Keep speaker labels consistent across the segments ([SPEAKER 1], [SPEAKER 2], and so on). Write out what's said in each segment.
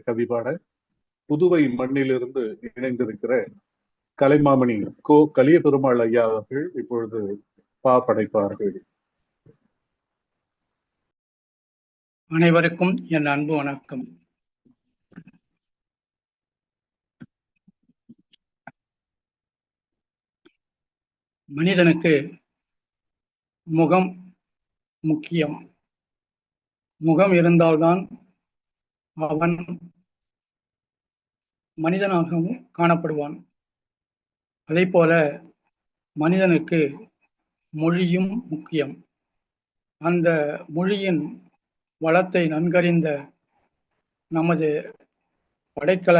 [SPEAKER 1] கவிபாட புதுவை மண்ணிலிருந்து இணைந்திருக்கிற கலைமாமணி கோ கலியபெருமாள் ஐயா அவர்கள் இப்பொழுது படைப்பார்கள்.
[SPEAKER 2] அனைவருக்கும் என் அன்பு வணக்கம். மனிதனுக்கு முகம் முக்கியம். முகம் இருந்தால்தான் அவன் மனிதனாகவும் காணப்படுவான். அதே போல மனிதனுக்கு மொழியும் முக்கியம். அந்த மொழியின் வளத்தை நன்கறிந்த நமது படைக்கல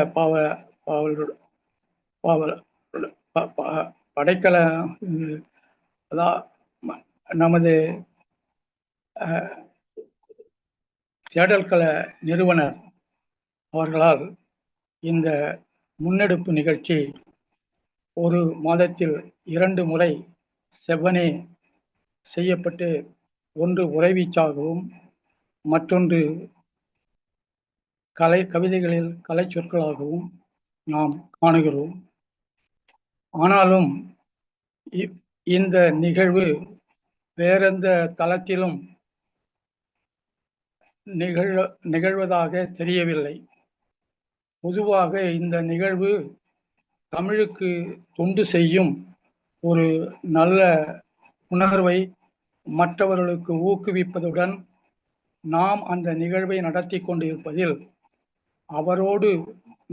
[SPEAKER 2] படைக்கல நமது தேடல்கள நிறுவனர் அவர்களால் இந்த முன்னெடுப்பு நிகழ்ச்சி ஒரு மாதத்தில் 2 முறை செவ்வனே செய்யப்பட்டு, ஒன்று உரைவீச்சாகவும் மற்றொன்று கவிதைகளில் கலை சொற்களாகவும் நாம் காணுகிறோம். ஆனாலும் இந்த நிகழ்வு வேறெந்த தளத்திலும் நிகழ்வதாக தெரியவில்லை. பொதுவாக இந்த நிகழ்வு தமிழுக்கு தொண்டு செய்யும் ஒரு நல்ல உணர்வை மற்றவர்களுக்கு ஊக்குவிப்பதுடன் நாம் அந்த நிகழ்வை நடத்தி கொண்டிருப்பதில் அவரோடு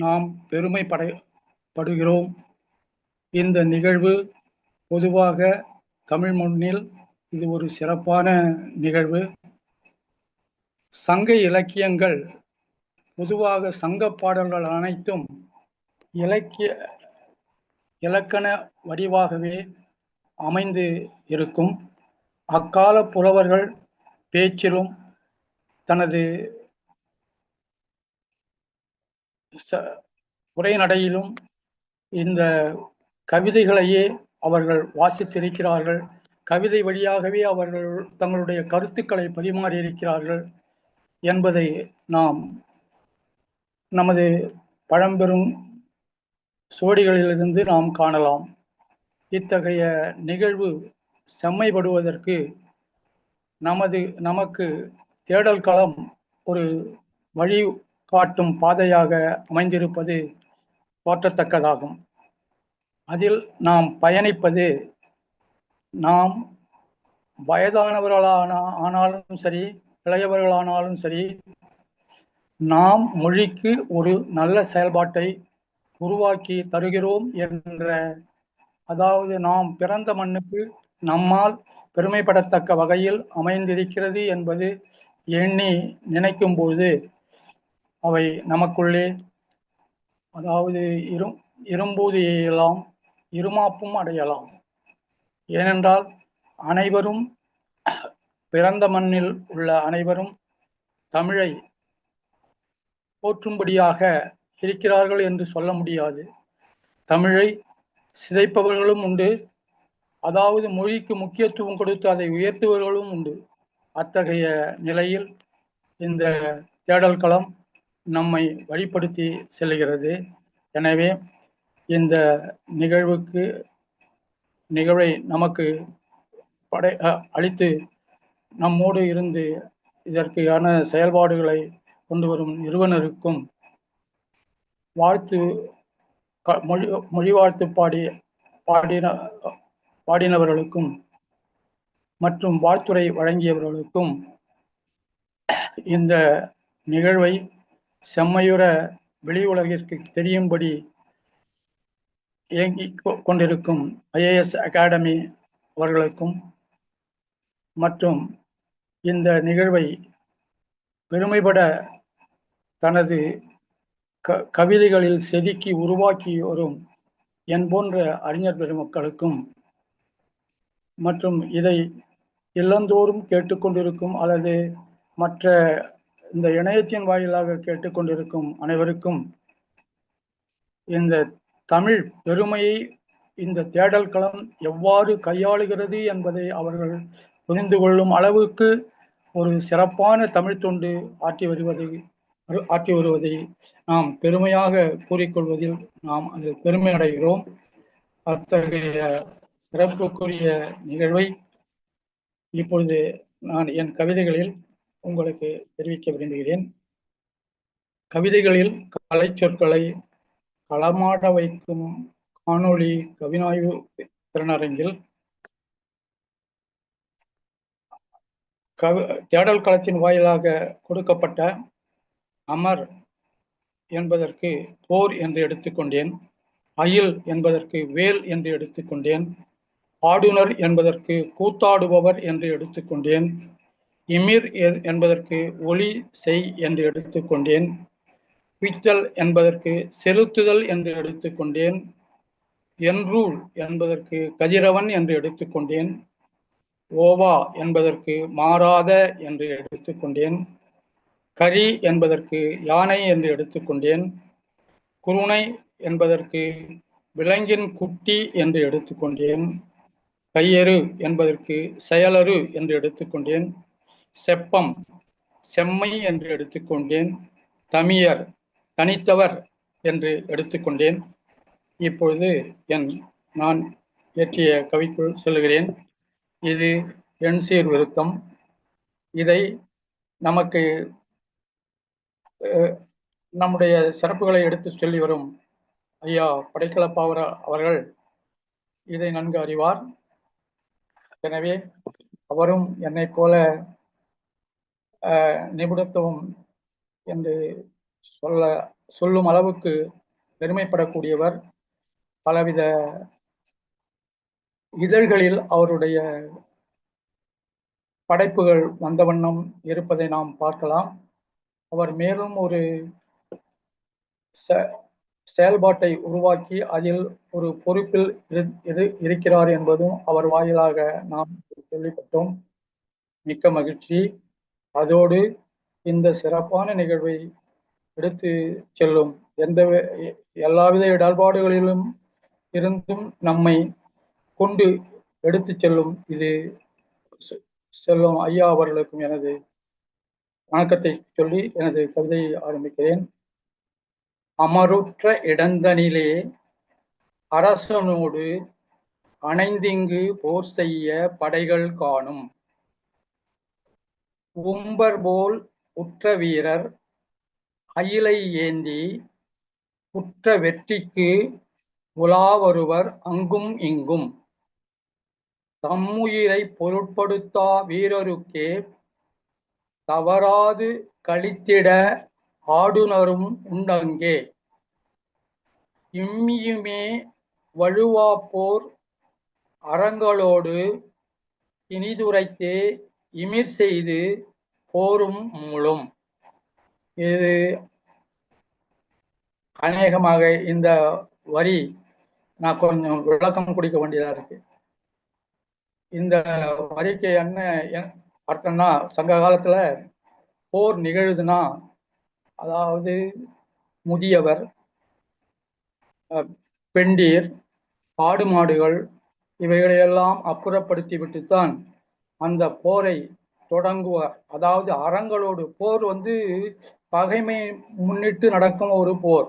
[SPEAKER 2] நாம் பெருமைப்படுகிறோம். இந்த நிகழ்வு பொதுவாக தமிழ் மண்ணில் இது ஒரு சிறப்பான நிகழ்வு. சங்க இலக்கியங்கள் பொதுவாக சங்க பாடல்கள் அனைத்தும் இலக்கண வடிவாகவே அமைந்து இருக்கும். அக்கால புலவர்கள் பேச்சிலும் தனது உரைநடையிலும் இந்த கவிதைகளையே அவர்கள் வாசித்திருக்கிறார்கள். கவிதை வழியாகவே அவர்கள் தங்களுடைய கருத்துக்களை பரிமாறியிருக்கிறார்கள் என்பதை நாம் நமது பழம்பெரும் சுவடிகளிலிருந்து நாம் காணலாம். இத்தகைய நிகழ்வு செம்மைப்படுவதற்கு நமக்கு தேடல் களம் ஒரு வழி காட்டும் பாதையாக அமைந்திருப்பது போற்றத்தக்கதாகும். அதில் நாம் பயணிப்பது நாம் வயதானவர்களானாலும் சரி, இளையவர்களானாலும் சரி, நாம் மொழிக்கு ஒரு நல்ல செயல்பாட்டை உருவாக்கி தருகிறோம் என்ற, அதாவது நாம் பிறந்த மண்ணுக்கு நம்மால் பெருமைப்படத்தக்க வகையில் அமைந்திருக்கிறது என்பது எண்ணி நினைக்கும் பொழுது அவை நமக்குள்ளே, அதாவது இரும்போது எல்லாம் இருமாப்பும் அடையலாம். ஏனென்றால் அனைவரும், பிறந்த மண்ணில் உள்ள அனைவரும் தமிழை போற்றும்படியாக இருக்கிறார்கள் என்று சொல்ல முடியாது. தமிழை சிதைப்பவர்களும் உண்டு, அதாவது மொழிக்கு முக்கியத்துவம் கொடுத்து அதை உயர்த்துவர்களும் உண்டு. அத்தகைய நிலையில் இந்த தேடல் களம் நம்மை வழிப்படுத்தி செல்கிறது. எனவே இந்த நிகழ்வை நமக்கு அளித்து நம்மோடு இருந்து இதற்கான செயல்பாடுகளை கொண்டு வரும் நிறுவனருக்கும் மொழி வாழ்த்து பாடினவர்களுக்கும் மற்றும் வாழ்த்துரை வழங்கியவர்களுக்கும் இந்த நிகழ்வை செம்மையுற வெளி உலகிற்கு தெரியும்படி இயங்கிக் கொண்டிருக்கும் IAS அகாடமி அவர்களுக்கும் மற்றும் இந்த நிகழ்வை பெருமைப்பட தனது கவிதைகளில் செதுக்கி உருவாக்கி வரும் என் போன்ற அறிஞர் பெருமக்களுக்கும் மற்றும் இதை இல்லந்தோறும் கேட்டுக்கொண்டிருக்கும் அல்லது மற்ற இந்த இணையத்தின் வாயிலாக கேட்டுக்கொண்டிருக்கும் அனைவருக்கும் இந்த தமிழ் பெருமையை இந்த தேடல் களம் எவ்வாறு கையாளுகிறது என்பதை அவர்கள் புரிந்து கொள்ளும் அளவுக்கு ஒரு சிறப்பான தமிழ் தொண்டு ஆற்றி வருவதை நாம் பெருமையாக கூறிக்கொள்வதில் நாம் அது பெருமை அடைகிறோம். அத்தகைய சிறப்புக்குரிய நிகழ்வை இப்பொழுது நான் என் கவிதைகளில் உங்களுக்கு தெரிவிக்க விரும்புகிறேன். கவிதைகளில் கலை சொற்களை களமாட வைக்கும் காணொளி கவினாய்வு திறனரங்கில் தேடல் களத்தின் வாயிலாக கொடுக்கப்பட்ட அமர் என்பதற்கு போர் என்று எடுத்துக்கொண்டேன். அயில் என்பதற்கு வேல் என்று எடுத்துக்கொண்டேன். ஆடுனர் என்பதற்கு கூத்தாடுபவர் என்று எடுத்துக்கொண்டேன். இமிர் என்பதற்கு ஒளி செய் என்று எடுத்துக்கொண்டேன். குவித்தல் என்பதற்கு செலுத்துதல் என்று எடுத்துக்கொண்டேன். என்றூல் என்பதற்கு கதிரவன் என்று எடுத்துக்கொண்டேன். ஓவா என்பதற்கு மாறாத என்று எடுத்துக்கொண்டேன். கரி என்பதற்கு யானை என்று எடுத்துக்கொண்டேன். குருணை என்பதற்கு விலங்கின் குட்டி என்று எடுத்துக்கொண்டேன். கையறு என்பதற்கு செயலறு என்று எடுத்துக்கொண்டேன். செப்பம் செம்மை என்று எடுத்துக்கொண்டேன். தமியர் தனித்தவர் என்று எடுத்துக்கொண்டேன். இப்பொழுது நான் இயற்றிய கவிக்குள் செல்கிறேன். இது எண் சீர் விருத்தம். இதை நமக்கு நம்முடைய சிறப்புகளை எடுத்து சொல்லி வரும் ஐயா படைக்கலப்பாவூர் அவர்கள் இதை நன்கு அறிவார். எனவே அவரும் என்னை போல நிபுணத்துவம் என்று சொல்லும் அளவுக்கு பெருமைப்படக்கூடியவர். பலவித இதழ்களில் அவருடைய படைப்புகள் வந்த வண்ணம் இருப்பதை நாம் பார்க்கலாம். அவர் மேலும் ஒரு செயல்பாட்டை உருவாக்கி அதில் ஒரு பொறுப்பில் இருக்கிறார் என்பதும் அவர் வாயிலாக நாம் கேள்விப்பட்டோம். மிக்க மகிழ்ச்சி. அதோடு இந்த சிறப்பான நிகழ்வை எடுத்து செல்லும் எல்லாவித இடர்பாடுகளிலும் இருந்தும் நம்மை கொண்டு எடுத்து செல்லும் ஐயா அவர்களுக்கும் எனது வணக்கத்தை சொல்லி எனது கவிதையை ஆரம்பிக்கிறேன். அமருற்ற இடந்தனிலே அரசனோடு அணைந்திங்கு போர் செய்ய படைகள் காணும். உம்பர் போல் உற்ற வீரர் அயிலை ஏந்தி உற்ற வெற்றிக்கு உலாவருவர் அங்கும் இங்கும். தம்முயிரை பொருட்படுத்தா வீரருக்கே தவறாது கழித்திட ஆடுனரும் உண்டங்கே. இம்மியுமே வழுவாப்போர் அறங்களோடு இனிதுரைத்தே இமிர் செய்து போரும் மூலும். இது அநேகமாக இந்த வரி நான் கொஞ்சம் விளக்கம் கொடுக்க வேண்டியதா இருக்கு. இந்த வரிக்கு என்ன அர்த்தம்னா, சங்க காலத்துல போர் நிகழுதுன்னா, அதாவது முதியவர், பெண்டீர், ஆடு மாடுகள் இவைகளையெல்லாம் அப்புறப்படுத்தி விட்டுத்தான் அந்த போரை தொடங்குவார். அதாவது அறங்களோடு போர் பகைமை முன்னிட்டு நடக்கும் ஒரு போர்.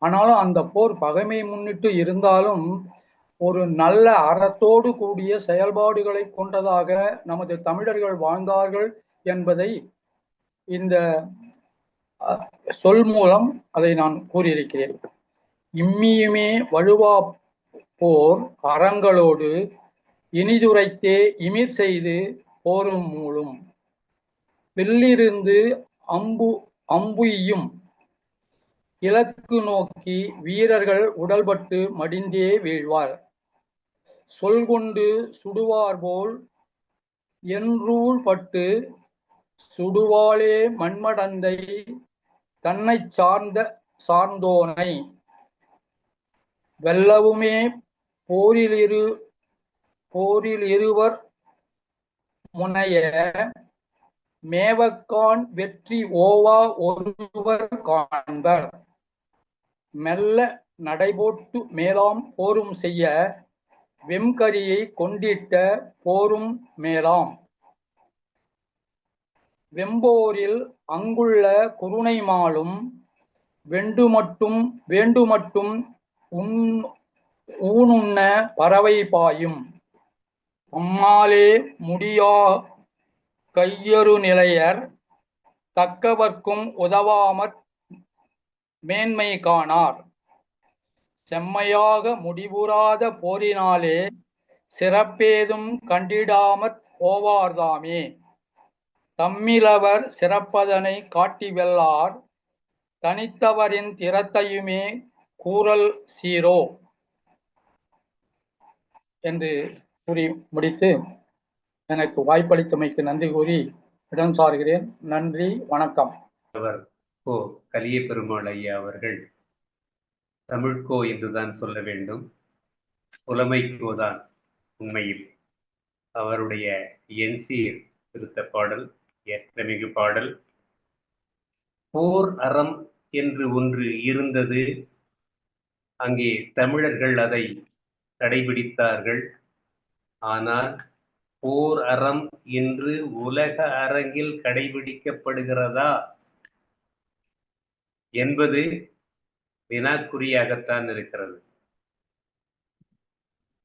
[SPEAKER 2] ஆனாலும் அந்த போர் பகைமை முன்னிட்டு இருந்தாலும் ஒரு நல்ல அறத்தோடு கூடிய செயல்பாடுகளை கொண்டதாக நமது தமிழர்கள் வாழ்ந்தார்கள் என்பதை இந்த சொல் மூலம் அதை நான் கூறியிருக்கிறேன். இம்மியுமே வழுவா போர் அறங்களோடு இனிதுரைத்தே இமிர் செய்து போரும் மூலும். வில்லிருந்து அம்புயும் இலக்கு நோக்கி வீரர்கள் உடல்பட்டு மடிந்தே வீழ்வார். சொல்கொண்டு சுடுவார் போல் என்றூள் பட்டு சுடுவாளே மண்மடந்தை தன்னை சார்ந்தோனை. வெல்லவுமே போரில் இருவர் முனைய மேவக்கான் வெற்றி ஓவா ஒருவர் காண்பர். மெல்ல நடைபோட்டு மேலாம் போரும் செய்ய வெம்கரியை கொண்டிட்ட போரும் மேலாம். வெம்போரில் அங்குள்ள குருணை மாலும் வேண்டுமட்டும் ஊனுண்ண பறவை பாயும். அம்மாலே முடியா கையறு நிலையர் தக்கவர்க்கும் உதவாமற் மேன்மை காணார். செம்மையாக முடிவுறாத போரினாலே சிறப்பேதும் கண்டிடாமற் போவார்தாமே. தம்மிலவர் சிறப்பதனை காட்டி வெல்லார் தனித்தவரின் திறத்தையுமே கூறல் சீரோ என்று கூறி முடித்து எனக்கு வாய்ப்பளித்தமைக்கு நன்றி கூறி இடம் சார்கிறேன். நன்றி, வணக்கம்.
[SPEAKER 3] அவர் கோ. கலிய பெருமாள் ஐயா அவர்கள் தமிழ்கோ என்றுதான் சொல்ல வேண்டும், புலமைக்கோதான் உண்மையில். அவருடைய என்சீர் திருத்த பாடல் ஏற்றமிகு பாடல். போர் அறம் என்று ஒன்று இருந்தது, அங்கே தமிழர்கள் அதை கடைபிடித்தார்கள். ஆனால் போர் அறம் என்று உலக அரங்கில் கடைபிடிக்கப்படுகிறதா என்பது வினாக்குறியாகத்தான் இருக்கிறது.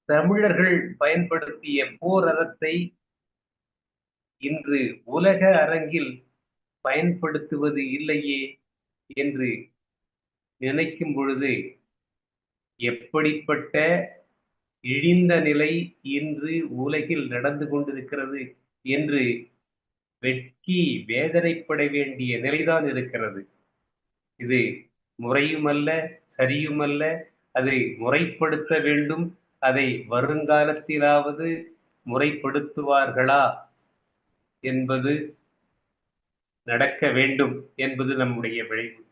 [SPEAKER 3] தமிழர்கள் பயன்படுத்திய போர் அறத்தை இன்று உலக அரங்கில் பயன்படுத்துவது இல்லையே என்று நினைக்கும் பொழுது எப்படிப்பட்ட இழிந்த நிலை இன்று உலகில் நடந்து கொண்டிருக்கிறது என்று வெட்கி வேதனைப்பட வேண்டிய நிலைதான் இருக்கிறது. இது முறையுமல்ல, சரியுமல்ல. அதை முறைப்படுத்த வேண்டும். அதை வருங்காலத்திலாவது முறைப்படுத்துவார்களா என்பது நடக்க வேண்டும் என்பது நம்முடைய விளைவு.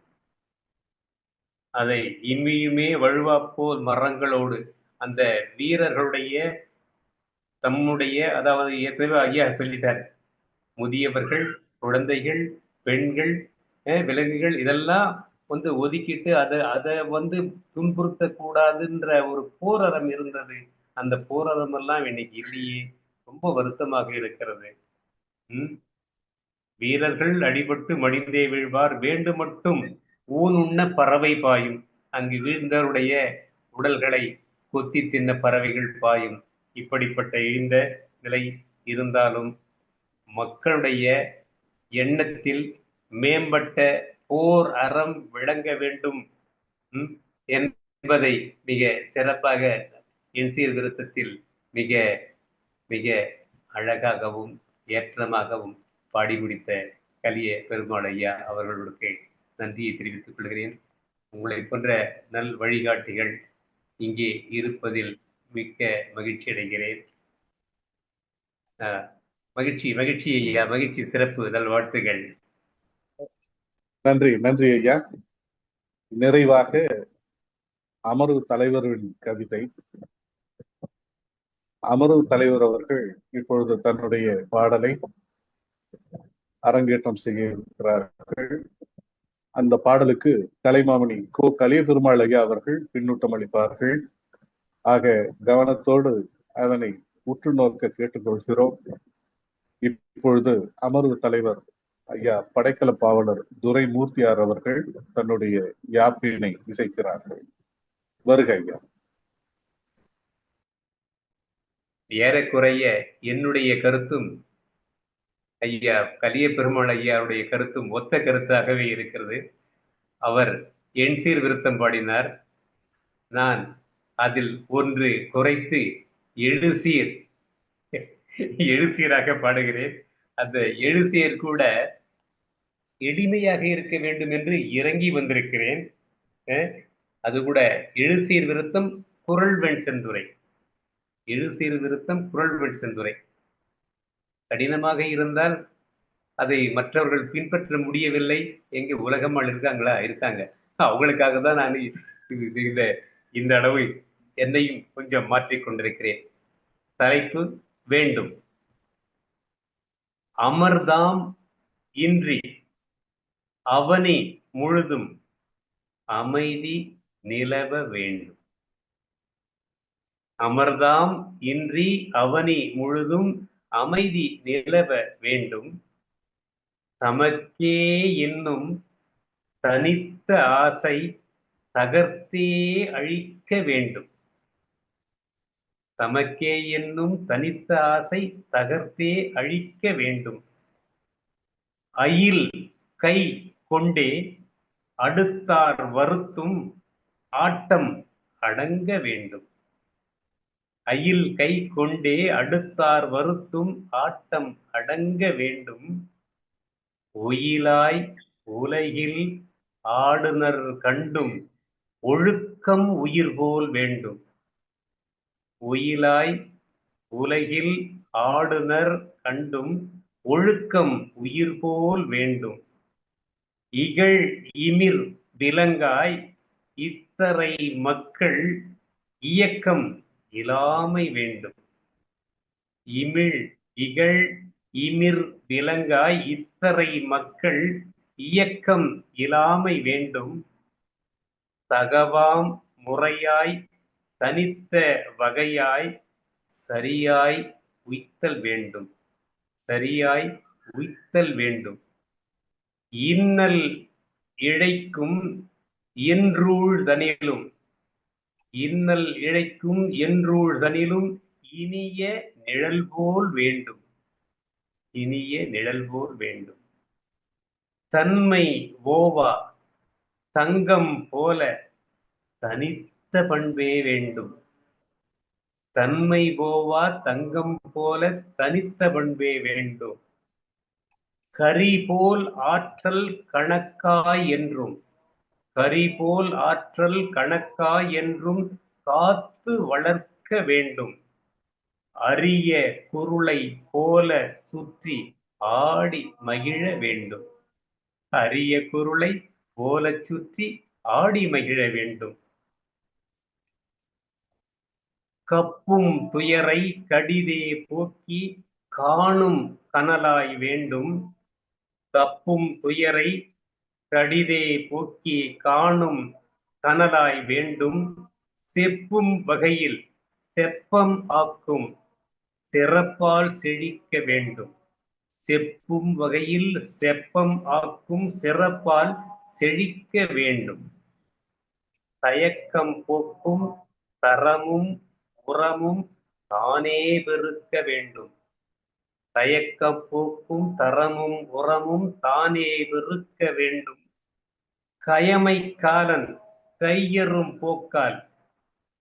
[SPEAKER 3] அதை இம்மியுமே வழுவாப்போல் மரங்களோடு அந்த வீரர்களுடைய தம்முடைய, அதாவது ஏற்கனவே ஐயா சொல்லிட்டார், முதியவர்கள், குழந்தைகள், பெண்கள், விலங்குகள் இதெல்லாம் ஒதுக்கிட்டு அதை துன்புறுத்தக்கூடாதுன்ற ஒரு போராட்டம் இருந்தது. அந்த போராட்டம் எல்லாம் இன்னைக்கு இல்லையே, ரொம்ப வருத்தமாக இருக்கிறது. வீரர்கள் அடிபட்டு மடிந்தே வீழ்வார், வேண்டு மட்டும் ஊன் உண்ண பறவை பாயும். அங்கு வீழ்ந்தவருடைய உடல்களை கொத்தி தின்ன பறவைகள் பாயும். இப்படிப்பட்ட இழிந்த நிலை இருந்தாலும் மக்களுடைய எண்ணத்தில் மேம்பட்ட போர் அறம் விளங்க வேண்டும் என்பதை மிக சிறப்பாக என்சீர் விருத்தத்தில் மிக மிக அழகாகவும் ஏற்றமாகவும் பாடி முடித்த கலிய பெருமாள் ஐயா அவர்களுக்கு நன்றியை தெரிவித்துக் கொள்கிறேன். உங்களை போன்ற நல் வழிகாட்டிகள் இங்கே இருப்பதில் மிக்க மகிழ்ச்சி அடைகிறேன். மகிழ்ச்சி மகிழ்ச்சி ஐயா, மகிழ்ச்சி, சிறப்பு, நல்வாழ்த்துகள்.
[SPEAKER 1] நன்றி நன்றி ஐயா. நிறைவாக அமர்வு தலைவரின் கவிதை. அமர்வு தலைவர் அவர்கள் இப்பொழுது தன்னுடைய பாடலை அரங்கேற்றம் செய்ய இருக்கிறார்கள். அந்த பாடலுக்கு கலைமாமணி கோ. கலிய பெருமாள் ஐயா அவர்கள் பின்னூட்டம் அளிப்பார்கள். ஆக கவனத்தோடு அதனை உற்று நோக்க கேட்டுக்கொள்கிறோம். இப்பொழுது அமர்வு தலைவர் ஐயா படைக்கல பாவலர் துரைமூர்த்தியார் அவர்கள் தன்னுடைய யாப்பினை இசைக்கிறார்கள். வருக ஐயா.
[SPEAKER 3] ஏறக்குறைய என்னுடைய கருத்தும் ஐயா கலிய பெருமாள் ஐயாவுடைய கருத்தும் ஒத்த கருத்தாகவே இருக்கிறது. அவர் என்சீர் விருத்தம் பாடினார். நான் அதில் ஒன்று குறைத்து எழுசீராக பாடுகிறேன். அந்த எழுசீர் கூட எளிமையாக இருக்க வேண்டும் என்று இறங்கி வந்திருக்கிறேன். அது கூட எழுசீர் விருத்தம் குறள் வெண் செந்துரை. எழுசீர் விருத்தம் குறள் வெண் செந்துரை கடினமாக இருந்தால் அதை மற்றவர்கள் பின்பற்ற முடியவில்லை. எங்க உலகம்மாள் இருக்காங்களா? இருக்காங்க. அவங்களுக்காக தான் நான் இந்த அளவு என்னையும் கொஞ்சம் மாற்றிக்கொண்டிருக்கிறேன். தலைப்பு வேண்டும். அமர்தாம் இன்றி அவனி முழுதும் அமைதி நிலவ வேண்டும். அமர்தாம் இன்றி அவனி முழுதும் அமைதி நிலவ வேண்டும். தமக்கே என்னும் தனித்த ஆசை தகர்த்தே அழிக்க வேண்டும். தமக்கே என்னும் தனித்த ஆசை தகர்த்தே அழிக்க வேண்டும். அயில் கை கொண்டே அடுத்தார் வருத்தும் ஆட்டம் அடங்க வேண்டும். அயில் கை கொண்டே அடுத்தார் வருத்தும் ஆட்டம் அடங்க வேண்டும். ஒயிலாய் உலகில் ஆடுனர் கண்டும் ஒழுக்கம் உயிர்போல் வேண்டும். ஒயிலாய் உலகில் ஆடுனர் கண்டும் ஒழுக்கம் உயிர்போல் வேண்டும். இகழ் இமிர் விலங்காய் இத்தரை மக்கள் இயக்கம் இலாமை வேண்டும். இகழ் இமிர் விலங்காய் இத்தரை மக்கள் இயக்கம் இலாமை வேண்டும். தகவாம் முறையாய் தனித்த வகையாய் சரியாய் உய்த்தல் வேண்டும். சரியாய் உய்த்தல் வேண்டும். இன்னல் இழைக்கும் என்றூழ்தனிலும் இன்னல் இழைக்கும் என்றூழ்தனிலும் இனிய நிழல்போல் வேண்டும். இனிய நிழல்போல் வேண்டும். தன்மை ஓவா தங்கம் போல தனித்த பண்பே வேண்டும். தன்மை ஓவா தங்கம் போல தனித்த பண்பே வேண்டும். கரிபோல் ஆற்றல் கணக்காய் என்றும் கரிபோல் ஆற்றல் கணக்காய் என்றும் காத்து வளர்க்க வேண்டும். அரிய குருளை போல சுற்றி ஆடி மகிழ வேண்டும். அரிய குருளை போல சுற்றி ஆடி மகிழ வேண்டும். கப்பும் துயரை கடிதே போக்கி காணும் கனலாய் வேண்டும். கப்பும் துயரை கடிதே போக்கி காணும் கனலாய் வேண்டும். செப்பும் வகையில் செப்பம் ஆக்கும் சிறப்பால் செழிக்க வேண்டும். செப்பும் வகையில் செப்பம் ஆக்கும் சிறப்பால் செழிக்க வேண்டும். தயக்கம் போக்கும் தரமும் உரமும் தானே பெருக்க வேண்டும். தயக்கம் போக்கும் தரமும் உரமும் தானே பெருக்க வேண்டும். கயமை காலன் கையறும் போக்கால்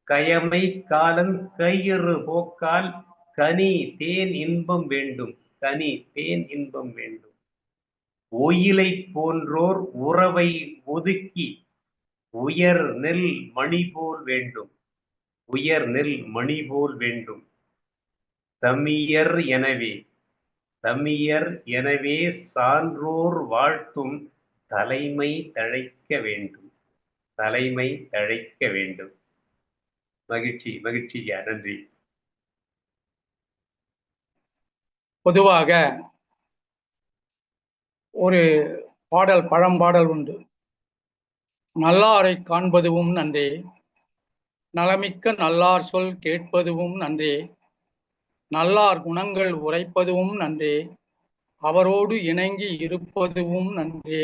[SPEAKER 3] கயமை காலன் கையறு போக்கால் கனி தேன் இன்பம் வேண்டும். கனி தேன் இன்பம் வேண்டும். ஒயிலை போன்றோர் உறவை ஒதுக்கி உயர் நெல் மணி போல் வேண்டும். உயர் நெல் மணி போல் வேண்டும். தமியர் எனவே சான்றோர் வாழ்த்தும் தலைமை தழைக்க வேண்டும். தலைமை தழைக்க வேண்டும். மகிழ்ச்சியா. நன்றி.
[SPEAKER 2] பொதுவாக ஒரு பழம்பாடல் உண்டு. நல்லாரை காண்பதுவும் நன்றே, நலமிக்க நல்லார் சொல் கேட்பதுவும் நன்றே, நல்லார் குணங்கள் உரைப்பதுவும் நன்றே, அவரோடு இணங்கி இருப்பதுவும் நன்றே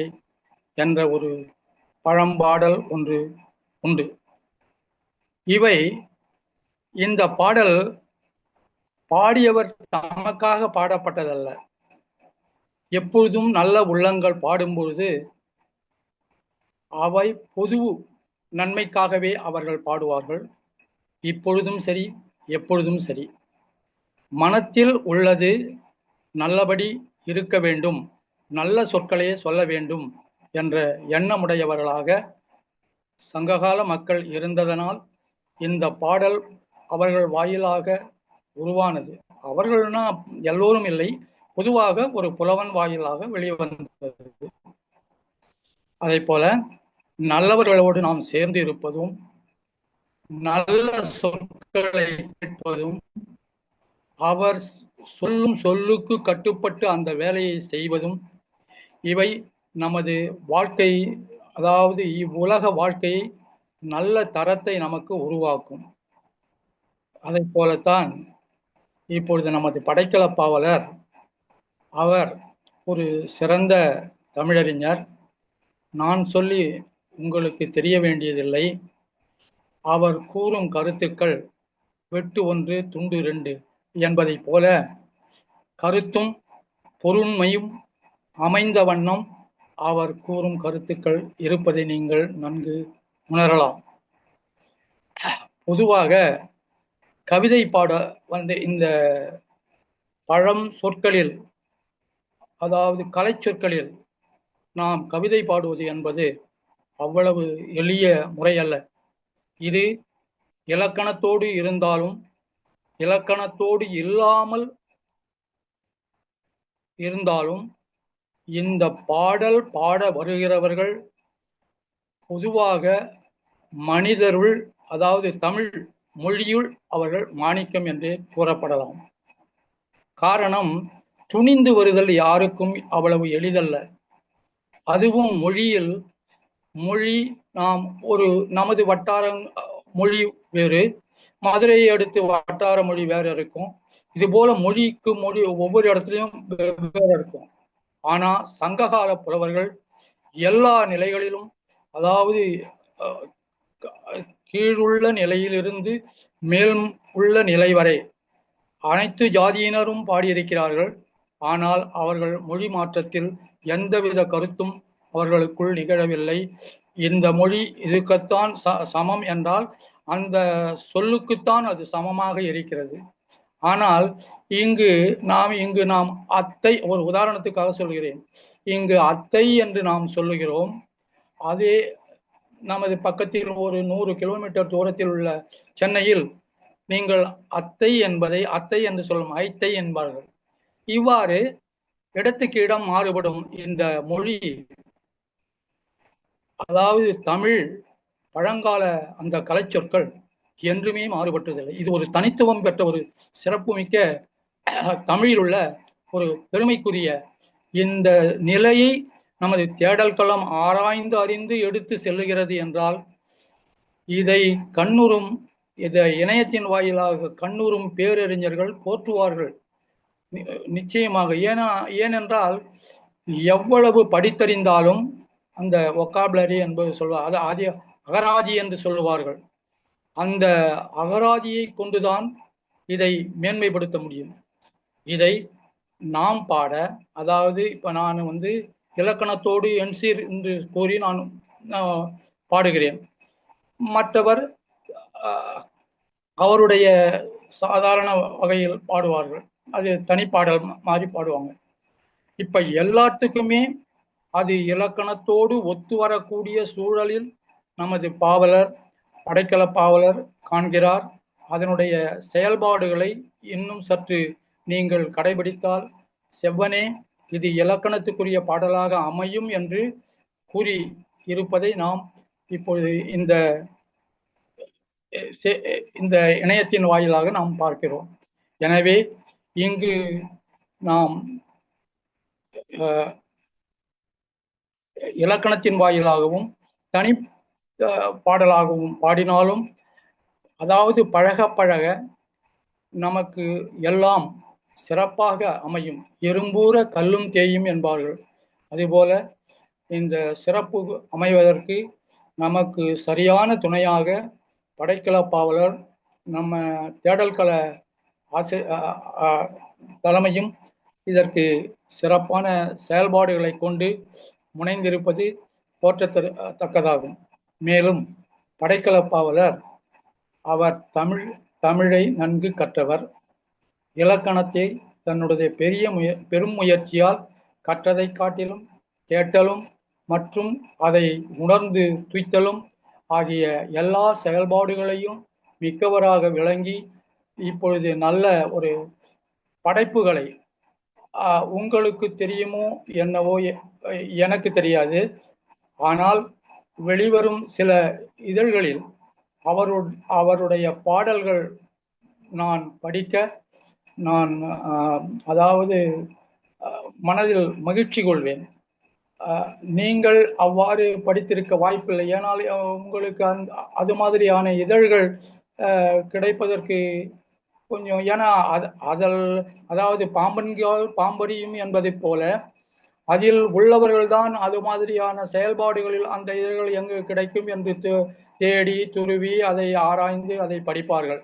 [SPEAKER 2] என்ற ஒரு பழம்பாடல் ஒன்று உண்டு. இவை இந்த பாடல் பாடியவர் தமக்காக பாடப்பட்டதல்ல. எப்பொழுதும் நல்ல உள்ளங்கள் பாடும்பொழுது அவை பொது நன்மைக்காகவே அவர்கள் பாடுவார்கள். இப்பொழுதும் சரி, எப்பொழுதும் சரி. மனத்தில் உள்ளது நல்லபடி இருக்க வேண்டும், நல்ல சொற்களையே சொல்ல வேண்டும் என்ற எண்ணமுடையவர்களாக சங்ககால மக்கள் இருந்ததனால் இந்த பாடல் அவர்கள் வாயிலாக உருவானது. அவர்கள்னா எல்லோரும் இல்லை, பொதுவாக ஒரு புலவன் வாயிலாக வெளிவந்தது. அதே போல நல்லவர்களோடு நாம் சேர்ந்து இருப்பதும், நல்ல சொற்களை கேட்பதும், அவர் சொல்லும் சொல்லுக்கு கட்டுப்பட்டு அந்த வேலையை செய்வதும், இவை நமது வாழ்க்கை, அதாவது இவ்வுலக வாழ்க்கையை நல்ல தரத்தை நமக்கு உருவாக்கும். அதை போலத்தான் இப்பொழுது நமது படைக்கல பாவலர் அவர் ஒரு சிறந்த தமிழறிஞர். நான் சொல்லி உங்களுக்கு தெரிய வேண்டியதில்லை. அவர் கூறும் கருத்துக்கள் வெட்டு ஒன்று துண்டு இரண்டு என்பதைப் போல கருத்தும் பொருண்மையும் அமைந்த வண்ணம் அவர் கூறும் கருத்துக்கள் இருப்பதை நீங்கள் நன்கு உணரலாம். பொதுவாக கவிதை பாட இந்த பழம் சொற்களில், அதாவது கலை சொற்களில் நாம் கவிதை பாடுவது என்பது அவ்வளவு எளிய முறையல்ல. இது இலக்கணத்தோடு இருந்தாலும் இலக்கணத்தோடு இல்லாமல் இருந்தாலும் இந்த பாடல் பாட வருகிறவர்கள் பொதுவாக மனிதருள், அதாவது தமிழ் மொழியுள் அவர்கள் மாணிக்கம் என்று கூறப்படலாம். காரணம், துணிந்து வருதல் யாருக்கும் அவ்வளவு எளிதல்ல. அதுவும் மொழியில், மொழி நாம் ஒரு நமது வட்டார மொழி வேறு, மதுரையை அடுத்து வட்டார மொழி வேறு இருக்கும். இது போல மொழிக்கு மொழி ஒவ்வொரு இடத்துலையும் வெவ்வேறு இருக்கும். ஆனா சங்ககால புலவர்கள் எல்லா நிலைகளிலும், அதாவது கீழுள்ள நிலையிலிருந்து மேல் உள்ள நிலை வரை அனைத்து ஜாதியினரும் பாடியிருக்கிறார்கள். ஆனால் அவர்கள் மொழி மாற்றத்தில் எந்தவித கருத்தும் அவர்களுக்குள் நிகழவில்லை. இந்த மொழி இதுக்குத்தான் சமம் என்றால் அந்த சொல்லுக்குத்தான் அது சமமாக இருக்கிறது. ஆனால் இங்கு நாம் அத்தை, ஒரு உதாரணத்துக்காக சொல்கிறேன், இங்கு அத்தை என்று நாம் சொல்லுகிறோம். அதே நமது பக்கத்தில் ஒரு 100 கிலோமீட்டர் தூரத்தில் உள்ள சென்னையில் நீங்கள் அத்தை என்பதை அத்தை என்று சொல்லும் ஐத்தை என்பார்கள். இவ்வாறு இடத்துக்கு இடம் மாறுபடும் இந்த மொழி. அதாவது தமிழ் பழங்கால அந்த கலைச்சொற்கள் என்றுமே மாறுபட்டதில்லை. இது ஒரு தனித்துவம் பெற்ற ஒரு சிறப்புமிக்க தமிழில் உள்ள ஒரு பெருமைக்குரிய இந்த நிலையை நமது தேடல் களம் ஆராய்ந்து அறிந்து எடுத்து செல்லுகிறது என்றால், இதை கண்ணுறும், இதை இணையத்தின் வாயிலாக கண்ணுறும் பேரறிஞர்கள் போற்றுவார்கள் நிச்சயமாக. ஏனென்றால் எவ்வளவு படித்தறிந்தாலும் அந்த ஒக்காபுலரி என்பது சொல்வார், அது அகராதி என்று சொல்லுவார்கள். அந்த அகராதியை கொண்டுதான் இதை மேன்மைப்படுத்த முடியும். இதை நாம் பாட, அதாவது இப்ப நான் இலக்கணத்தோடு என்சீர் என்று கூறி நான் பாடுகிறேன். மற்றவர் அவருடைய சாதாரண வகையில் பாடுவார்கள், அது தனிப்பாடல் மாதிரி பாடுவாங்க. இப்ப எல்லாத்துக்குமே அது இலக்கணத்தோடு ஒத்து வரக்கூடிய சூழலில் நமது பாவலர், படைக்கல பாவலர் காண்கிறார். அதனுடைய செயல்பாடுகளை இன்னும் சற்று நீங்கள் கடைபிடித்தால் செவ்வனே இது இலக்கணத்துக்குரிய பாடலாக அமையும் என்று கூறி இருப்பதை நாம் இப்பொழுது இந்த இணையத்தின் வாயிலாக நாம் பார்க்கிறோம். எனவே இங்கு நாம் இலக்கணத்தின் வாயிலாகவும் தனி பாடலாகவும் பாடினாலும், அதாவது பழக பழக நமக்கு எல்லாம் சிறப்பாக அமையும். எறும்பூர கல்லும் தேயும் என்பார்கள். அதுபோல இந்த சிறப்பு அமைவதற்கு நமக்கு சரியான துணையாக படைக்கல பாவலர், நம்ம தேடல் கள தலைமையும் இதற்கு சிறப்பான செயல்பாடுகளை கொண்டு முனைந்திருப்பது போற்றத்தக்கதாகும். மேலும் படைக்கல பாவலர் அவர் தமிழை நன்கு கற்றவர். இலக்கணத்தை தன்னுடைய பெரும் முயற்சியால் கற்றதை காட்டிலும் கேட்டலும் மற்றும் அதை உணர்ந்து துய்த்தலும் ஆகிய எல்லா செயல்பாடுகளையும் மிக்கவராக விளங்கி இப்பொழுது நல்ல ஒரு படைப்புகளை, உங்களுக்கு தெரியுமோ என்னவோ எனக்கு தெரியாது, ஆனால் வெளிவரும் சில இதழ்களில் அவருடைய பாடல்கள் நான் படிக்க நான் அதாவது மனதில் மகிழ்ச்சி கொள்வேன். நீங்கள் அவ்வாறு படித்திருக்க வாய்ப்பில்லை. ஏனால் உங்களுக்கு அது மாதிரியான இதழ்கள் கிடைப்பதற்கு கொஞ்சம், ஏன்னா அதாவது பாம்பன்கால் பாம்பரியும் என்பதை போல அதில் உள்ளவர்கள்தான் அது மாதிரியான செயல்பாடுகளில் அந்த இதழ்கள் எங்கு கிடைக்கும் என்று தேடி துருவி அதை ஆராய்ந்து அதை படிப்பார்கள்.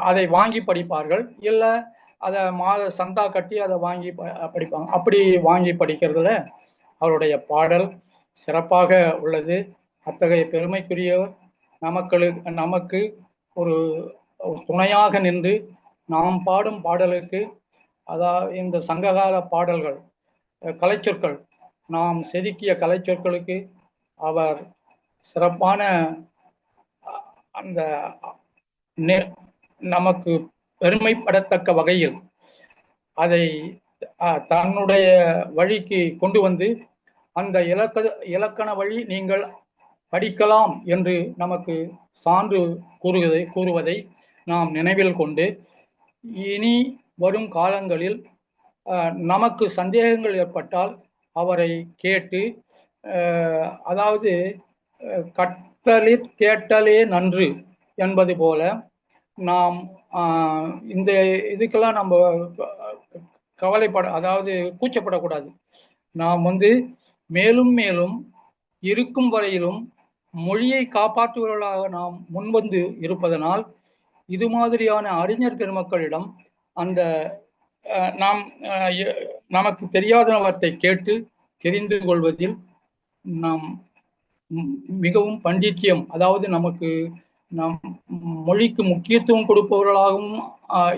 [SPEAKER 2] அதை வாங்கி படிப்பார்கள். இல்லை அதை மாத சந்தா கட்டி அதை வாங்கி படிப்பாங்க. அப்படி வாங்கி படிக்கிறதுல அவருடைய பாடல் சிறப்பாக உள்ளது. அத்தகைய பெருமைக்குரியவர் நமக்கு ஒரு துணையாக நின்று நாம் பாடும் பாடலுக்கு, அதாவது இந்த சங்ககால பாடல்கள் கலைச்சொற்கள், நாம் செதுக்கிய கலைச்சொற்களுக்கு அவர் சிறப்பான அந்த நமக்கு பெருமைப்படத்தக்க வகையில் அதை தன்னுடைய வழிக்கு கொண்டு வந்து அந்த இலக்கண வழி நீங்கள் படிக்கலாம் என்று நமக்கு சான்று கூறுவதை நாம் நினைவில் கொண்டு, இனி வரும் காலங்களில் நமக்கு சந்தேகங்கள் ஏற்பட்டால் அவரை கேட்டு, அதாவது கற்றலிற் கேட்டலே நன்று என்பது போல நாம் இந்த இதுக்கெல்லாம் நம்ம அதாவது கூச்சப்படக்கூடாது. நாம் மேலும் மேலும் இருக்கும் வரையிலும் மொழியை காப்பாற்றுவர்களாக நாம் முன்வந்து இருப்பதனால் இது மாதிரியான அறிஞர் பெருமக்களிடம் அந்த நமக்கு தெரியாதவற்றை கேட்டு தெரிந்து கொள்வதில் நாம் மிகவும் பண்டித்தியம், அதாவது நமக்கு நம் மொழிக்கு முக்கியத்துவம் கொடுப்பவர்களாகவும்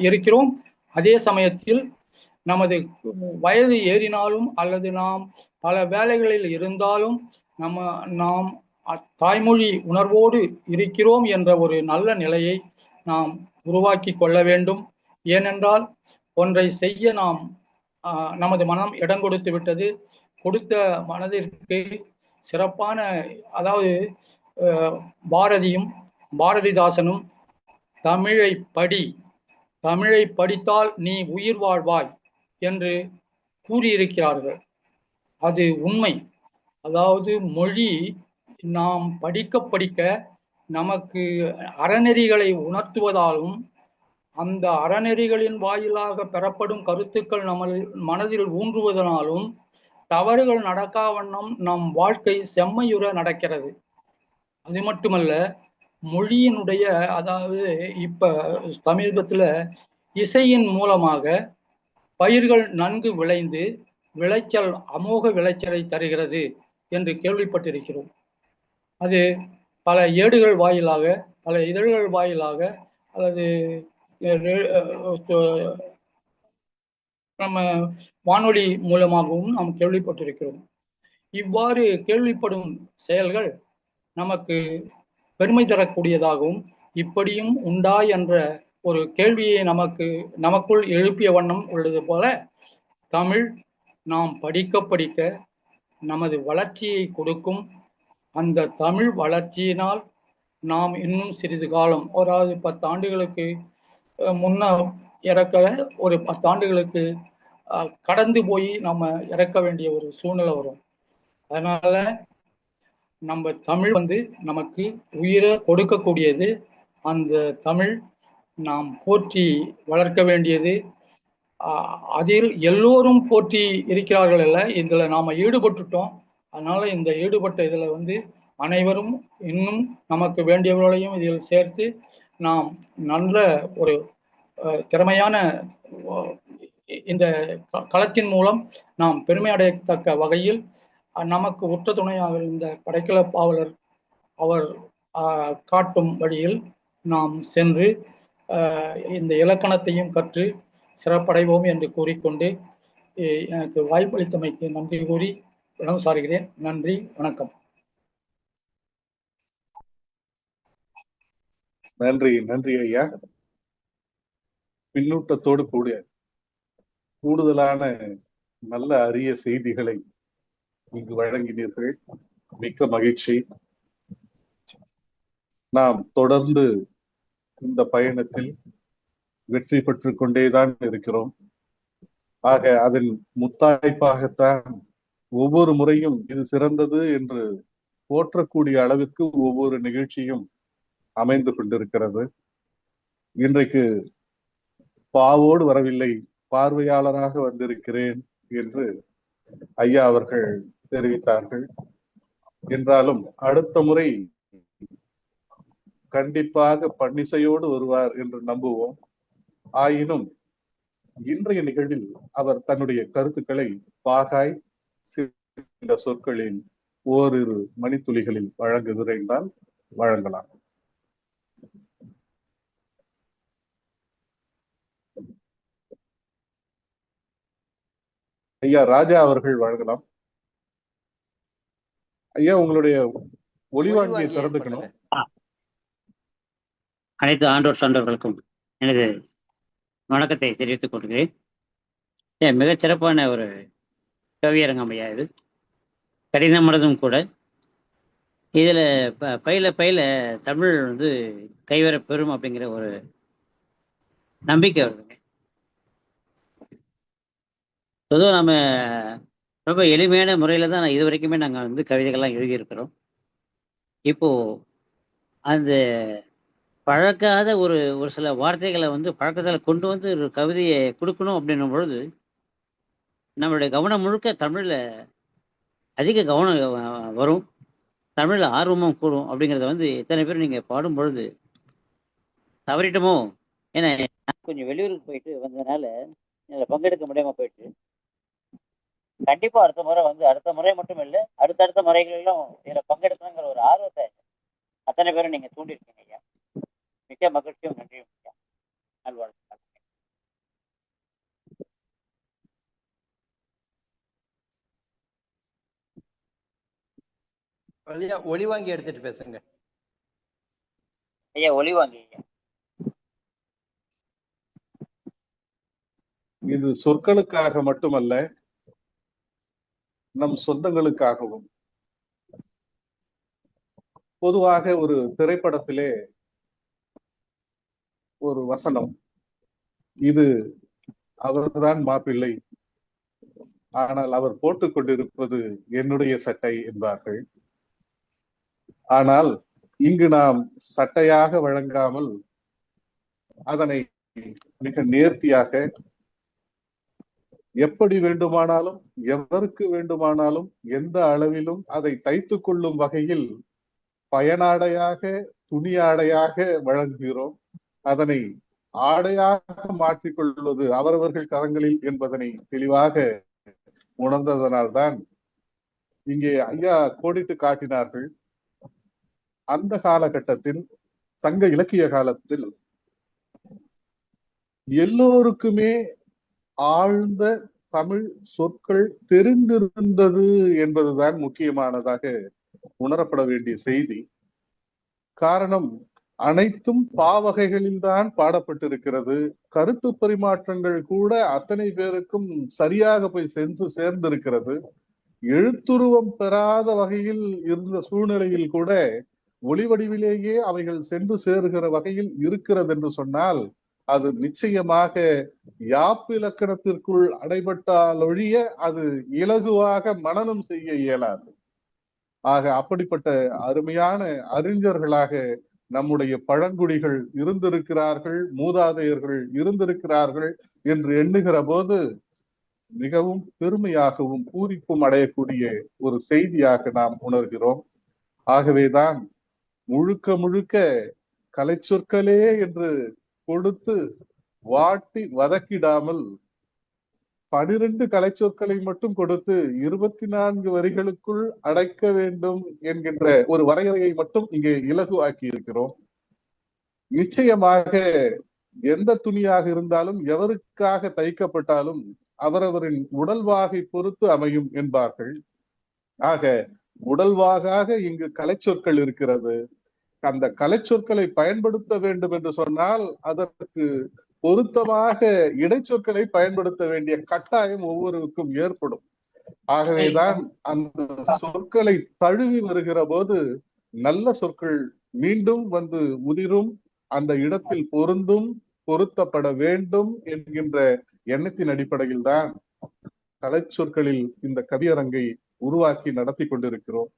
[SPEAKER 2] இருக்கிறோம். அதே சமயத்தில் நமது வயது ஏறினாலும் அல்லது நாம் பல வேலைகளில் இருந்தாலும் நாம் தாய்மொழி உணர்வோடு இருக்கிறோம் என்ற ஒரு நல்ல நிலையை நாம் உருவாக்கி கொள்ள வேண்டும். ஏனென்றால் ஒன்றை செய்ய நமது மனம் இடம் கொடுத்து விட்டது. கொடுத்த மனதிற்கு சிறப்பான, அதாவது பாரதியும் பாரதிதாசனும் தமிழை படித்தால் நீ உயிர் வாழ்வாய் என்று கூறியிருக்கிறார்கள். அது உண்மை. அதாவது மொழி நாம் படிக்க நமக்கு அறநெறிகளை உணர்த்துவதாலும் அந்த அறநெறிகளின் வாயிலாக பெறப்படும் கருத்துக்கள் மனதில் ஊன்றுவதனாலும் தவறுகள் நடக்கா வண்ணம் நம் வாழ்க்கை செம்மையுற நடக்கிறது. அது மட்டுமல்ல, மொழியினுடைய, அதாவது இப்ப சமீபத்துல இசையின் மூலமாக பயிர்கள் நன்கு விளைந்து விளைச்சல் அமோக விளைச்சலை தருகிறது என்று கேள்விப்பட்டிருக்கிறோம். அது பல ஏடுகள் வாயிலாக, பல இதழ்கள் வாயிலாக, அல்லது நம்ம வானொலி மூலமாகவும் நாம் கேள்விப்பட்டிருக்கிறோம். இவ்வாறு கேள்விப்படும் செயல்கள் நமக்கு பெருமை தரக்கூடியதாகவும், இப்படியும் உண்டா என்ற ஒரு கேள்வியை நமக்குள் எழுப்பிய வண்ணம் உள்ளது போல, தமிழ் நாம் படிக்க நமது வளர்ச்சியை கொடுக்கும். அந்த தமிழ் வளர்ச்சியினால் நாம் இன்னும் சிறிது காலம், அதாவது 10 ஆண்டுகளுக்கு முன்ன இறக்க, ஒரு 10 ஆண்டுகளுக்கு கடந்து போய் நம்ம இறக்க வேண்டிய ஒரு சூழ்நிலை வரும். அதனால நம்ம தமிழ் நமக்கு உயிரை கொடுக்கக்கூடியது. அந்த தமிழ் நாம் போற்றி வளர்க்க வேண்டியது. அதில் எல்லோரும் போற்றி இருக்கிறார்கள் அல்ல, இதுல நாம ஈடுபட்டுட்டோம். அதனால இந்த ஈடுபட்ட இதுல அனைவரும் இன்னும் நமக்கு வேண்டியவர்களையும் இதில் சேர்த்து நாம் நல்ல ஒரு திறமையான இந்த களத்தின் மூலம் நாம் பெருமை அடையத்தக்க வகையில் நமக்கு உற்ற துணையாக இந்த படைக்கல பாவலர் அவர் காட்டும் வழியில் நாம் சென்று இந்த இலக்கணத்தையும் கற்று சிறப்படைவோம் என்று கூறிக்கொண்டு எனக்கு வாய்ப்பளித்தமைக்கு நன்றி கூறி இடம் சாருகிறேன். நன்றி, வணக்கம்.
[SPEAKER 1] நன்றி ஐயா. பின்னூட்டத்தோடு கூடுதலான நல்ல அரிய செய்திகளை இங்கு வழங்கினீர்கள். மிக்க மகிழ்ச்சி. நாம் தொடர்ந்து இந்த பயணத்தில் வெற்றி பெற்றுக் கொண்டேதான் இருக்கிறோம். ஆக அதன் முத்தாய்ப்பாகத்தான் ஒவ்வொரு முறையும் இது சிறந்தது என்று போற்றக்கூடிய அளவிற்கு ஒவ்வொரு நிகழ்ச்சியும் அமைந்து கொண்டிருக்கிறது. இன்றைக்கு பாவோடு வரவில்லை, பார்வையாளராக வந்திருக்கிறேன் என்று ஐயா அவர்கள் தெரிவித்தார்கள். என்றாலும் அடுத்த முறை கண்டிப்பாக பன்னிசையோடு வருவார் என்று நம்புவோம். ஆயினும் இன்றைய நிகழ்வில் அவர் தன்னுடைய கருத்துக்களை பாகாய் சில சொற்களில் ஓரிரு மணித்துளிகளில் வழங்குகிறேன் வழங்கலாம். ஐயா ராஜா அவர்கள் வழங்கலாம். ஐயா உங்களுடைய ஒளிவாங்கியை திறந்துக்கணும்.
[SPEAKER 4] அனைத்து ஆண்டோர் சான்றோர்களுக்கும் எனது வணக்கத்தை தெரிவித்துக் கொள்கிறேன். மிகச் சிறப்பான ஒரு கவியரங்கம் ஐயா இது. கடினமானதும் கூட. இதில் பயில தமிழ் கைவர பெறும் அப்படிங்கிற ஒரு நம்பிக்கை வருதுங்க. பொதுவாக நம்ம ரொம்ப எளிமையான முறையில் தான் இது வரைக்குமே நாங்கள் கவிதைகள்லாம் எழுதியிருக்கிறோம். இப்போது அந்த பழக்காத ஒரு சில வார்த்தைகளை பழக்கத்தில் கொண்டு ஒரு கவிதையை கொடுக்கணும் அப்படின்னும் பொழுது நம்மளுடைய கவனம் முழுக்க தமிழில் அதிக கவனம் வரும், தமிழில் ஆர்வமும் கூடும். அப்படிங்கிறத எத்தனை பேர் நீங்கள் பாடும் பொழுது தவறிட்டோமோ, ஏன்னா கொஞ்சம் வெளியூருக்கு போயிட்டு வந்ததுனால இதில் பங்கெடுக்க முடியாமல் போயிட்டு, கண்டிப்பாக அடுத்த முறை மட்டும் இல்லை, அடுத்தடுத்த முறைகளிலும் இதில் பங்கெடுக்கணுங்கிற ஒரு ஆர்வத்தை அத்தனை பேரும் நீங்கள் தூண்டிருக்கீங்க ஐயா. மிக்க மகிழ்ச்சியும் நன்றியும் ஐயா. நல்வாழ்த்துக்கள்.
[SPEAKER 5] ஒளி வாங்கி எடுத்துட்டு பேசுங்க
[SPEAKER 4] ஐயா. ஒளி வாங்கி ஐயா.
[SPEAKER 1] இது சொற்களுக்காக மட்டுமல்ல, நம் சொந்தங்களுக்காகவும். பொதுவாக ஒரு திரைப்படத்திலே ஒரு வசனம், இது அவர்தான் மாப்பிள்ளை, ஆனால் அவர் போட்டுக் கொண்டிருப்பது என்னுடைய சட்டை என்பார்கள். ஆனால் இங்கு நாம் சட்டையாக வழங்காமல் அதனை மிக நேர்த்தியாக எப்படி வேண்டுமானாலும் எவருக்கு வேண்டுமானாலும் எந்த அளவிலும் அதை தைத்துக் கொள்ளும் வகையில் பயனாடையாக துணியாடையாக வழங்குகிறோம். அதனை ஆடையாக மாற்றிக்கொள்வது அவரவர்கள் கரங்களில் என்பதனை தெளிவாக உணர்ந்ததனால்தான் இங்கே ஐயா கோடிட்டு காட்டினார்கள். அந்த காலகட்டத்தில் சங்க இலக்கிய காலத்தில் எல்லோருக்குமே ஆழ்ந்த தமிழ் சொற்கள் தெரிந்திருந்தது என்பதுதான் முக்கியமானதாக உணரப்பட வேண்டிய செய்தி. காரணம், அனைத்தும் பாவகைகளில்தான் பாடப்பட்டிருக்கிறது. கருத்து பரிமாற்றங்கள் கூட அத்தனை பேருக்கும் சரியாக போய் சென்று சேர்ந்திருக்கிறது. எழுத்துருவம் பெறாத வகையில் இருந்த சூழ்நிலையில் கூட ஒளி வடிவிலேயே அவைகள் சென்று சேருகிற வகையில் இருக்கிறது என்று சொன்னால் அது நிச்சயமாக யாப்பிலக்கணத்திற்குள் அடைபட்டால் ஒழிய அது இலகுவாக மனனம் செய்ய இயலாது. ஆக அப்படிப்பட்ட அருமையான அறிஞர்களாக நம்முடைய பழங்குடிகள் இருந்திருக்கிறார்கள், மூதாதையர்கள் இருந்திருக்கிறார்கள் என்று எண்ணுகிற போது மிகவும் பெருமையாகவும் பூரிப்பும் அடையக்கூடிய ஒரு செய்தியாக நாம் உணர்கிறோம். ஆகவேதான் முழுக்க முழுக்க கலை சொற்களே என்று கொடுத்து வாட்டி வதக்கிடாமல் 12 கலை சொற்களை மட்டும் கொடுத்து 24 வரிகளுக்குள் அடைக்க வேண்டும் என்கின்ற ஒரு வரையறையை மட்டும் இங்கே இலகுவாக்கி இருக்கிறோம். நிச்சயமாக எந்த துணியாக இருந்தாலும் எவருக்காக தைக்கப்பட்டாலும் அவரவரின் உடல்வாகை பொறுத்து அமையும் என்பார்கள். ஆக உடல்வாகாக இங்கு கலை சொற்கள் இருக்கிறது. அந்த கலை சொற்களை பயன்படுத்த வேண்டும் என்று சொன்னால் அதற்கு பொருத்தமாக இடைச்சொற்களை பயன்படுத்த வேண்டிய கட்டாயம் ஒவ்வொருவருக்கும் ஏற்படும். ஆகவேதான் அந்த சொற்களை தழுவி வருகிற போது நல்ல சொற்கள் மீண்டும் உதிரும், அந்த இடத்தில் பொருத்தப்பட வேண்டும் என்கின்ற எண்ணத்தின் அடிப்படையில் தான் கலை சொற்களில் இந்த கவியரங்கை உருவாக்கி நடத்தி கொண்டிருக்கிறோம்.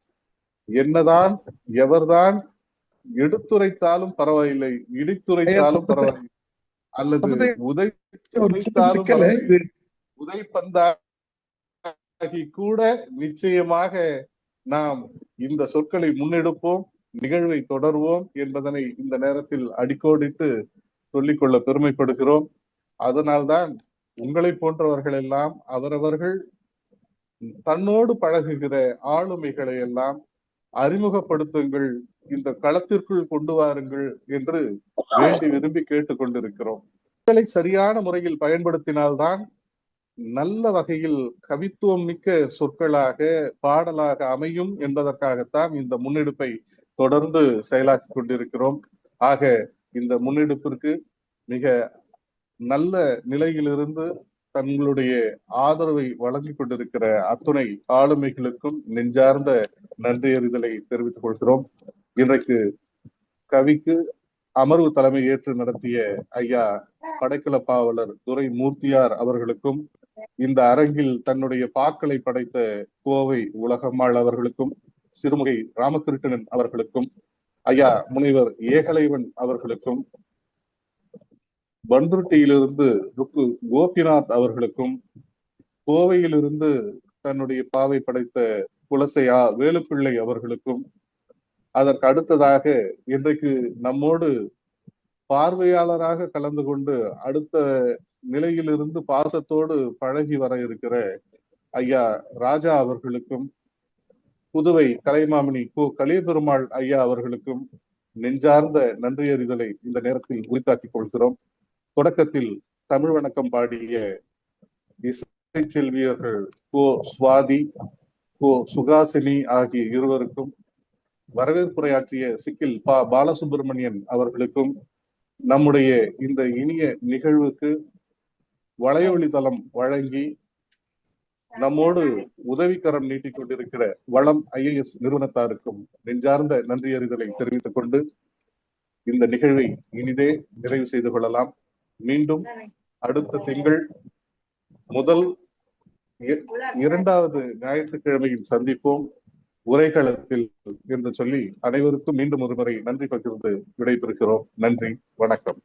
[SPEAKER 1] என்னதான் எவர்தான் எடுத்துரைத்தாலும் பரவாயில்லை, இடித்துரைத்தாலும் பரவாயில்லை, அல்லது உதைத்தாலும் உதைப்பந்தாலும் கூட நிச்சயமாக நாம் இந்த சொற்களை முன்னெடுப்போம், நிகழ்வை தொடர்வோம் என்பதனை இந்த நேரத்தில் அடிக்கோடிட்டு சொல்லிக்கொள்ள பெருமைப்படுகிறோம். அதனால்தான் உங்களை போன்றவர்கள் எல்லாம் அவரவர்கள் தன்னோடு பழகுகிற ஆளுமைகளை எல்லாம் அறிமுகப்படுத்துங்கள், இந்த களத்திற்குள் கொண்டு வாருங்கள் என்று வேண்டி விரும்பி கேட்டுக்கொண்டிருக்கிறோம். சரியான முறையில் பயன்படுத்தினால்தான் நல்ல வகையில் கவித்துவம் மிக்க சொற்களாக பாடலாக அமையும் என்பதற்காகத்தான் இந்த முன்னெடுப்பை தொடர்ந்து செயலாக்கி கொண்டிருக்கிறோம். ஆக இந்த முன்னெடுப்பிற்கு மிக நல்ல நிலையிலிருந்து தங்களுடைய ஆதரவை வழங்கிக் கொண்டிருக்கிற அத்துணை ஆளுமைகளுக்கும் நெஞ்சார்ந்த நன்றியறிதலை தெரிவித்துக் கொள்கிறோம். இன்றைக்கு கவிக்கு அமர்வு தலைமை ஏற்று நடத்திய ஐயா படைக்கல பாவலர் துரை மூர்த்தியார் அவர்களுக்கும், இந்த அரங்கில் தன்னுடைய பாக்களை படைத்த கோவை உலகம்மாள் அவர்களுக்கும், சிறுமுகை ராமகிருஷ்ணன் அவர்களுக்கும், ஐயா முனைவர் ஏகலைவன் அவர்களுக்கும், பண்ருட்டியிலிருந்து ருக்கு கோபிநாத் அவர்களுக்கும், கோவையிலிருந்து தன்னுடைய பாவை படைத்த குலசையா வேலுப்பிள்ளை அவர்களுக்கும், அதற்கு அடுத்ததாக இன்றைக்கு நம்மோடு பார்வையாளராக கலந்து கொண்டு அடுத்த நிலையிலிருந்து பாசத்தோடு பழகி வர இருக்கிற ஐயா ராஜா அவர்களுக்கும், புதுவை கலைமாமணி கு கலியபெருமாள் ஐயா அவர்களுக்கும் நெஞ்சார்ந்த நன்றியறிதலை இந்த நேரத்தில் உரித்தாக்கிக் கொள்கிறோம். தொடக்கத்தில் தமிழ் வணக்கம் பாடிய இசை செல்வியர்கள் கோ சுவாதி, கோ சுகாசினி ஆகிய இருவருக்கும், வரவேற்புரையாற்றிய சிக்கில் பா பாலசுப்ரமணியன் அவர்களுக்கும், நம்முடைய இந்த இனிய நிகழ்வுக்கு வலையொலி தளம் வழங்கி நம்மோடு உதவிக்கரம் நீட்டிக் கொண்டிருக்கிற வளம் IAS நிறுவனத்தாருக்கும் நெஞ்சார்ந்த நன்றியறிதலை தெரிவித்துக் கொண்டு இந்த நிகழ்வை இனிதே நிறைவு செய்து கொள்ளலாம். மீண்டும் அடுத்த திங்கள் முதல் 2வது ஞாயிற்றுக்கிழமையில் சந்திப்போம் உரைகளத்தில் என்று சொல்லி அனைவருக்கும் மீண்டும் ஒருமுறை நன்றி பகிர்ந்து விடைபெறுகிறோம். நன்றி, வணக்கம்.